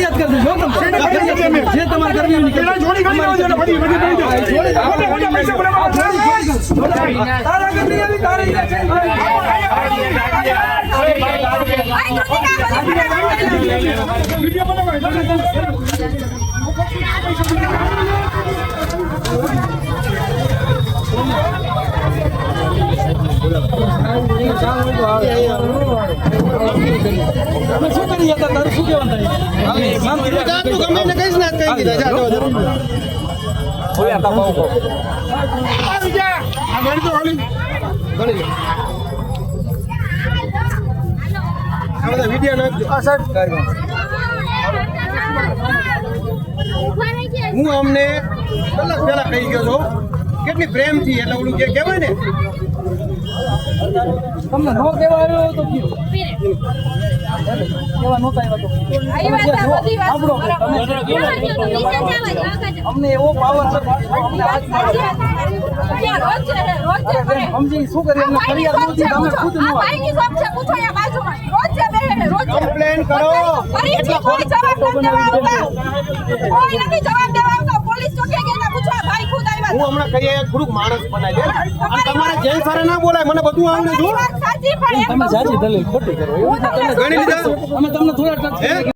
ફરિયાદ કરી દેજો જે તમારે કરવી હોય પેલા જોડી કરી દેજો ને ફરી બધી કરી દો મોટા પૈસા બોલાવા તારા કરવી એવી તારી વિડિયો બનાવો શું કરી હતા તારું શું કહેવાનું ગમે ને કહીશ ને કહી દીધા આ ગણી તો હાલી ગણી આ બધા વિડિયો નાખજો આ સાહેબ હું અમને કલાક પહેલા કહી ગયો છું કેટલી પ્રેમથી એટલે ઓલું જે કહેવાય ને તમને નો કહેવા આવ્યો તો કેવા નહોતા અમને એવો પાવર છે સમજી શું કરી અમને ફરિયાદ નહોતી તમે ખુદ ન કમ્પ્લેન કરો હું હમણાં કહીએ થોડુંક માણસ બનાવી દે અને તમારે જય સારા ના બોલાય મને બધું આવડે જો તમે જાજી દલીલ ખોટી કરો એવું તમે ગણી લીધા અમે તમને થોડા